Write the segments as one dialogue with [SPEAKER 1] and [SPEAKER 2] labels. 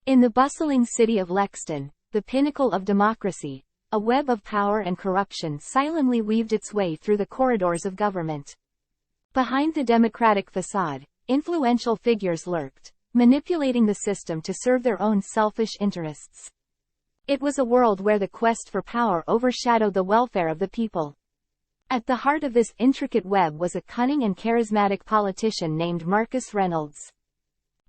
[SPEAKER 1] In the bustling city of Lexington, the pinnacle of democracy, a web of power and corruption silently weaved its way through the corridors of government. Behind the democratic facade, influential figures lurked, manipulating the system to serve their own selfish interests. It was a world where the quest for power overshadowed the welfare of the people. At the heart of this intricate web was a cunning and charismatic politician named Marcus Reynolds.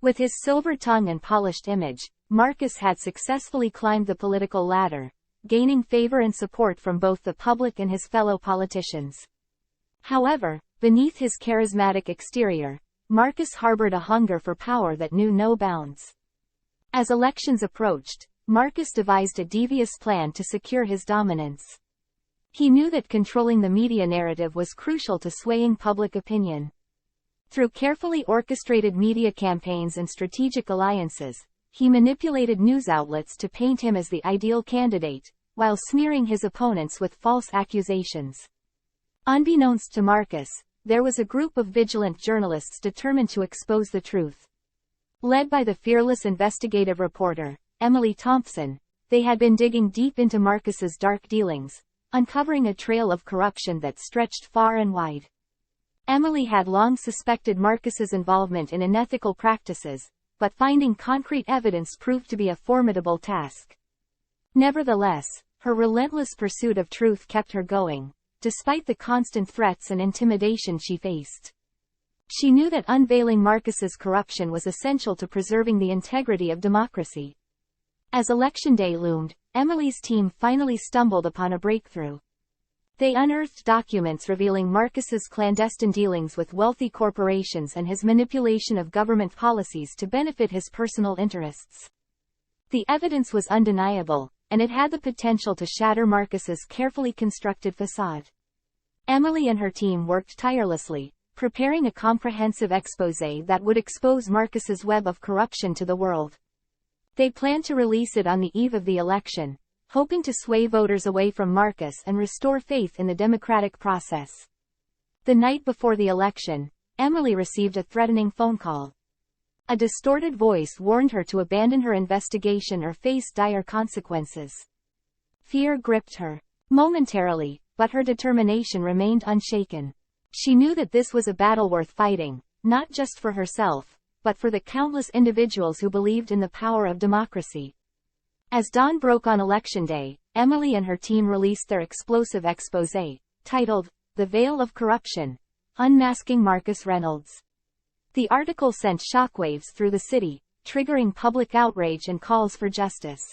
[SPEAKER 1] With his silver tongue and polished image, Marcus had successfully climbed the political ladder, gaining favor and support from both the public and his fellow politicians. However, beneath his charismatic exterior, Marcus harbored a hunger for power that knew no bounds. As elections approached, Marcus devised a devious plan to secure his dominance. He knew that controlling the media narrative was crucial to swaying public opinion. Through carefully orchestrated media campaigns and strategic alliances, he manipulated news outlets to paint him as the ideal candidate, while smearing his opponents with false accusations. Unbeknownst to Marcus, there was a group of vigilant journalists determined to expose the truth. Led by the fearless investigative reporter, Emily Thompson, they had been digging deep into Marcus's dark dealings, uncovering a trail of corruption that stretched far and wide. Emily had long suspected Marcus's involvement in unethical practices, but finding concrete evidence proved to be a formidable task. Nevertheless, her relentless pursuit of truth kept her going, despite the constant threats and intimidation she faced. She knew that unveiling Marcus's corruption was essential to preserving the integrity of democracy. As election day loomed, Emily's team finally stumbled upon a breakthrough. They unearthed documents revealing Marcus's clandestine dealings with wealthy corporations and his manipulation of government policies to benefit his personal interests. The evidence was undeniable, and it had the potential to shatter Marcus's carefully constructed facade. Emily and her team worked tirelessly, preparing a comprehensive exposé that would expose Marcus's web of corruption to the world. They planned to release it on the eve of the election, hoping to sway voters away from Marcus and restore faith in the democratic process. The night before the election, Emily received a threatening phone call. A distorted voice warned her to abandon her investigation or face dire consequences. Fear gripped her momentarily, but her determination remained unshaken. She knew that this was a battle worth fighting, not just for herself, but for the countless individuals who believed in the power of democracy. As dawn broke on election day, Emily and her team released their explosive exposé, titled, "The Veil of Corruption: Unmasking Marcus Reynolds." The article sent shockwaves through the city, triggering public outrage and calls for justice.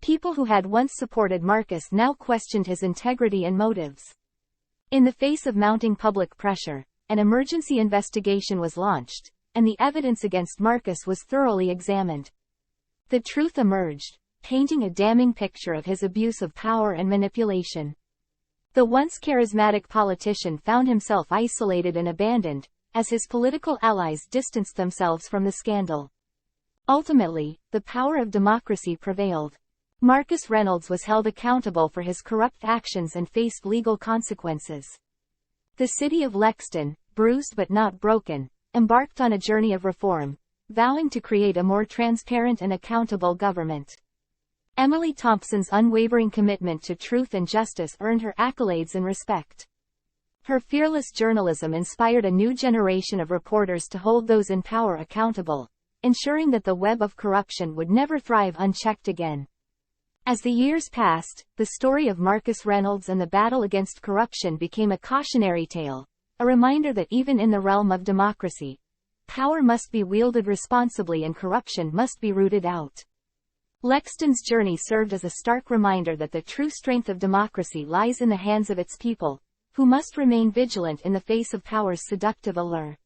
[SPEAKER 1] People who had once supported Marcus now questioned his integrity and motives. In the face of mounting public pressure, an emergency investigation was launched, and the evidence against Marcus was thoroughly examined. The truth emerged, painting a damning picture of his abuse of power and manipulation. The once charismatic politician found himself isolated and abandoned, as his political allies distanced themselves from the scandal. Ultimately, the power of democracy prevailed. Marcus Reynolds was held accountable for his corrupt actions and faced legal consequences. The city of Lexington, bruised but not broken, embarked on a journey of reform, vowing to create a more transparent and accountable government. Emily Thompson's unwavering commitment to truth and justice earned her accolades and respect. Her fearless journalism inspired a new generation of reporters to hold those in power accountable, ensuring that the web of corruption would never thrive unchecked again. As the years passed, the story of Marcus Reynolds and the battle against corruption became a cautionary tale, a reminder that even in the realm of democracy, power must be wielded responsibly and corruption must be rooted out. Lexington's journey served as a stark reminder that the true strength of democracy lies in the hands of its people, who must remain vigilant in the face of power's seductive allure.